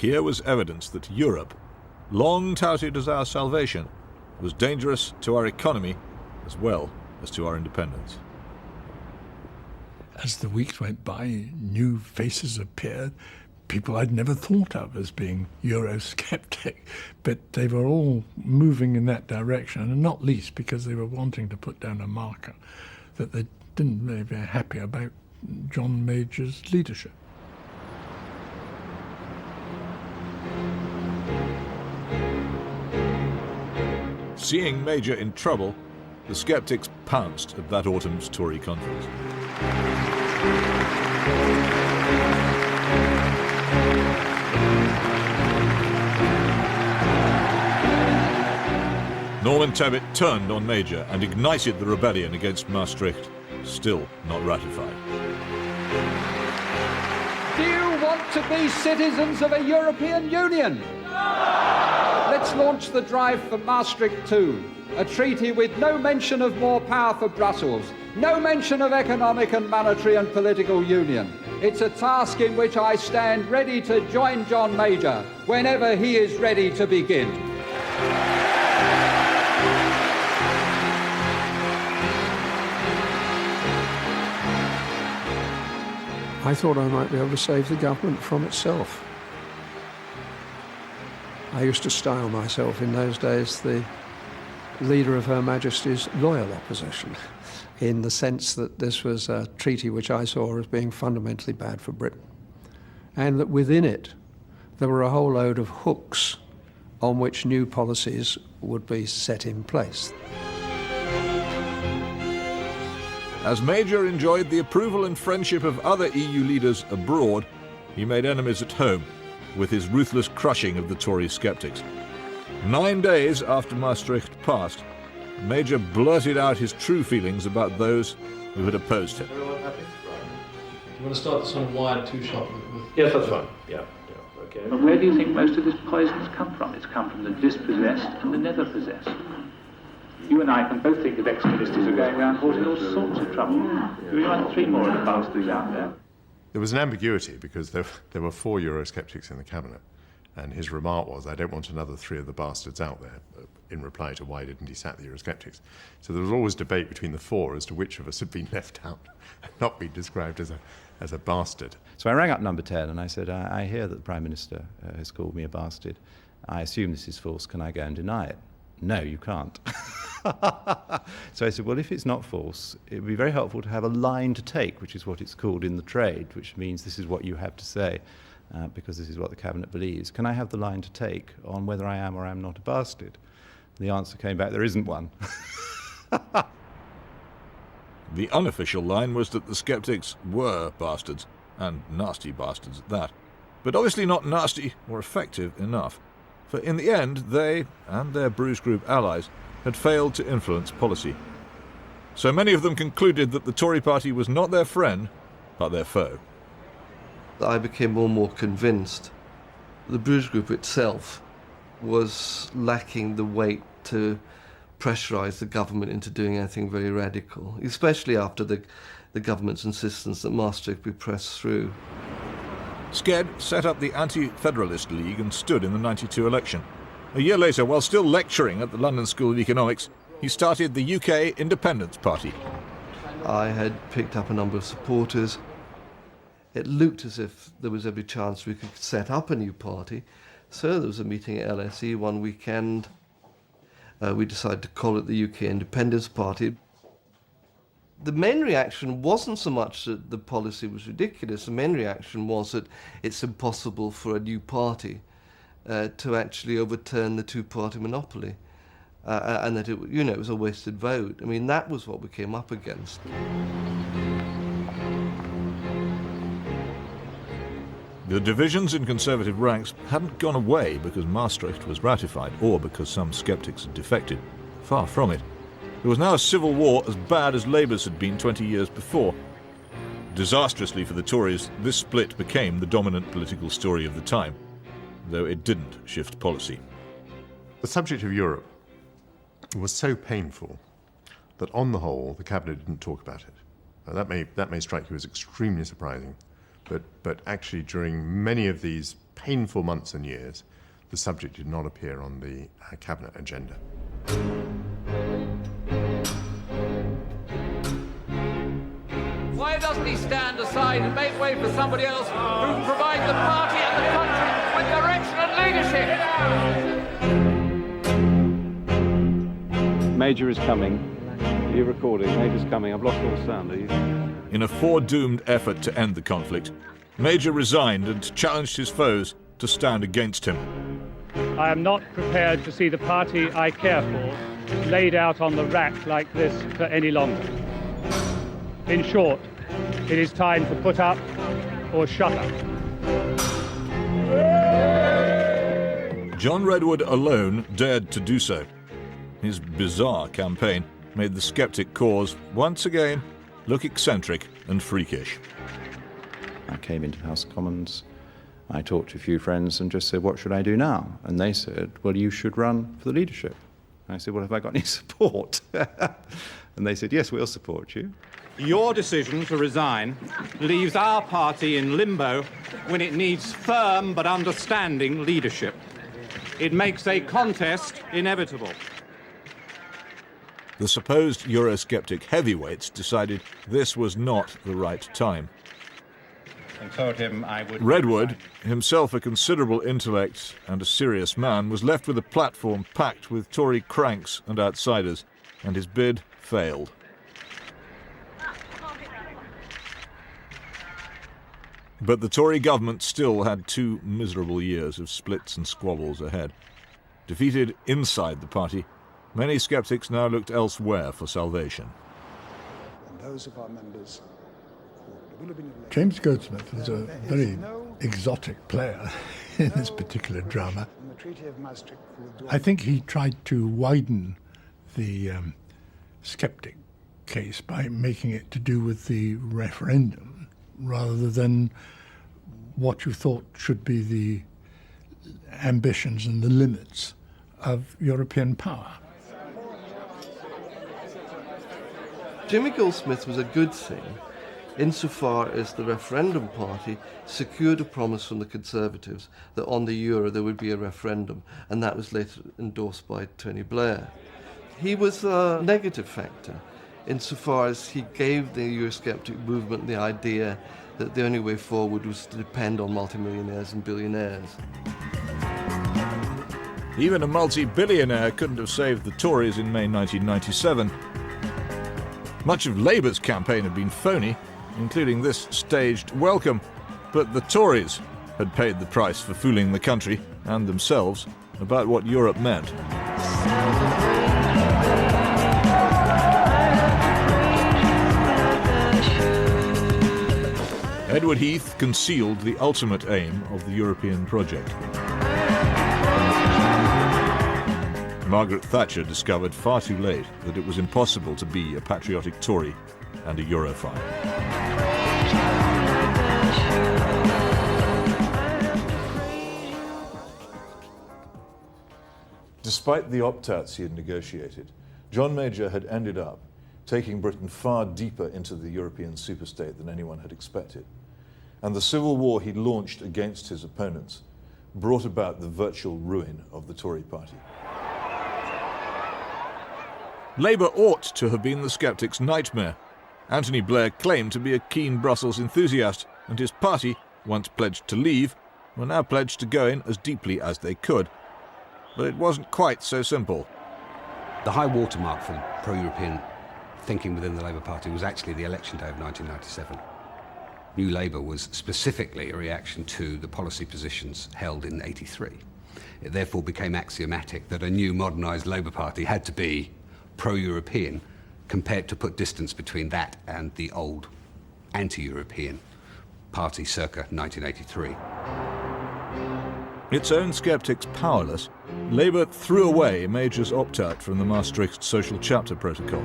Here was evidence that Europe, long touted as our salvation, was dangerous to our economy as well as to our independence. As the weeks went by, new faces appeared, people I'd never thought of as being Eurosceptic, but they were all moving in that direction, and not least because they were wanting to put down a marker that they didn't really be happy about John Major's leadership. Seeing Major in trouble, the Sceptics pounced at that autumn's Tory conference. Norman Tebbit turned on Major and ignited the rebellion against Maastricht, still not ratified. Do you want to be citizens of a European Union? Let's launch the drive for Maastricht II, a treaty with no mention of more power for Brussels, no mention of economic and monetary and political union. It's a task in which I stand ready to join John Major whenever he is ready to begin. I thought I might be able to save the government from itself. I used to style myself in those days the leader of Her Majesty's loyal opposition, in the sense that this was a treaty which I saw as being fundamentally bad for Britain, and that within it there were a whole load of hooks on which new policies would be set in place. As Major enjoyed the approval and friendship of other EU leaders abroad, he made enemies at home with his ruthless crushing of the Tory Sceptics. 9 days after Maastricht passed, Major blurted out his true feelings about those who had opposed him. Everyone happy? Right. Do you want to start this on a wired two-shot? Yes, that's fine. Yeah, okay. But where do you think most of this poison has come from? It's come from the dispossessed and the never-possessed. You and I can both think of ex-ministers who are going around causing all sorts of trouble. We want 3 more of the bastards out there. There was an ambiguity because there were 4 Eurosceptics in the cabinet, and his remark was, I don't want another 3 of the bastards out there, in reply to why didn't he sack the Eurosceptics. So there was always debate between the 4 as to which of us had been left out and not been described as a bastard. So I rang up number 10 and I said, I hear that the Prime Minister has called me a bastard. I assume this is false. Can I go and deny it? No, you can't. So I said, well, if it's not false, it would be very helpful to have a line to take, which is what it's called in the trade, which means this is what you have to say, because this is what the Cabinet believes. Can I have the line to take on whether I am or am not a bastard? The answer came back, there isn't one. The unofficial line was that the Sceptics were bastards, and nasty bastards at that, but obviously not nasty or effective enough. For in the end, they, and their Bruges Group allies, had failed to influence policy. So many of them concluded that the Tory party was not their friend, but their foe. I became more and more convinced the Bruges Group itself was lacking the weight to pressurise the government into doing anything very radical, especially after the government's insistence that Maastricht be pressed through. Sked set up the Anti-Federalist League and stood in the '92 election. A year later, while still lecturing at the London School of Economics, he started the UK Independence Party. I had picked up a number of supporters. It looked as if there was every chance we could set up a new party. So there was a meeting at LSE one weekend. We decided to call it the UK Independence Party. The main reaction wasn't so much that the policy was ridiculous. The main reaction was that it's impossible for a new party to actually overturn the 2-party monopoly, and that it was a wasted vote. I mean, that was what we came up against. The divisions in Conservative ranks hadn't gone away because Maastricht was ratified or because some sceptics had defected. Far from it. There was now a civil war as bad as Labour's had been 20 years before. Disastrously for the Tories, this split became the dominant political story of the time, though it didn't shift policy. The subject of Europe was so painful that on the whole the cabinet didn't talk about it. That may strike you as extremely surprising, but actually during many of these painful months and years, the subject did not appear on the cabinet agenda. Why doesn't he stand aside and make way for somebody else who can provide the party and the country with direction and leadership? Major is coming. Are you recording? Major's coming. I've lost all sound. Are you? In a foredoomed effort to end the conflict, Major resigned and challenged his foes to stand against him. I am not prepared to see the party I care for laid out on the rack like this for any longer. In short, it is time to put up or shut up. John Redwood alone dared to do so. His bizarre campaign made the Sceptic cause once again look eccentric and freakish. I came into the House of Commons, I talked to a few friends and just said, what should I do now? And they said, well, you should run for the leadership. And I said, well, have I got any support? And they said, yes, we'll support you. Your decision to resign leaves our party in limbo when it needs firm but understanding leadership. It makes a contest inevitable. The supposed Eurosceptic heavyweights decided this was not the right time. And told him I would... Redwood, himself a considerable intellect and a serious man, was left with a platform packed with Tory cranks and outsiders, and his bid failed. But the Tory government still had 2 miserable years of splits and squabbles ahead. Defeated inside the party, many Sceptics now looked elsewhere for salvation. And those of our members who will have been elected. James Goldsmith was a very exotic player in this particular drama. The Treaty of Maastricht will I think he tried to widen the Sceptic case by making it to do with the referendum rather than what you thought should be the ambitions and the limits of European power. Jimmy Goldsmith was a good thing insofar as the referendum party secured a promise from the Conservatives that on the euro there would be a referendum, and that was later endorsed by Tony Blair. He was a negative factor insofar as he gave the Eurosceptic movement the idea that the only way forward was to depend on multimillionaires and billionaires. Even a multi-billionaire couldn't have saved the Tories in May 1997. Much of Labour's campaign had been phony, including this staged welcome, but the Tories had paid the price for fooling the country and themselves about what Europe meant. Edward Heath concealed the ultimate aim of the European project. Margaret Thatcher discovered far too late that it was impossible to be a patriotic Tory and a Europhile. Despite the opt-outs he had negotiated, John Major had ended up taking Britain far deeper into the European superstate than anyone had expected. And the civil war he launched against his opponents brought about the virtual ruin of the Tory party. Labour ought to have been the Sceptics' nightmare. Anthony Blair claimed to be a keen Brussels enthusiast, and his party, once pledged to leave, were now pledged to go in as deeply as they could. But it wasn't quite so simple. The high watermark for pro-European thinking within the Labour Party was actually the election day of 1997. New Labour was specifically a reaction to the policy positions held in '83. It therefore became axiomatic that a new modernised Labour Party had to be pro-European, compared to put distance between that and the old anti-European party circa 1983. Its own Sceptics powerless, Labour threw away Major's opt-out from the Maastricht Social Chapter Protocol.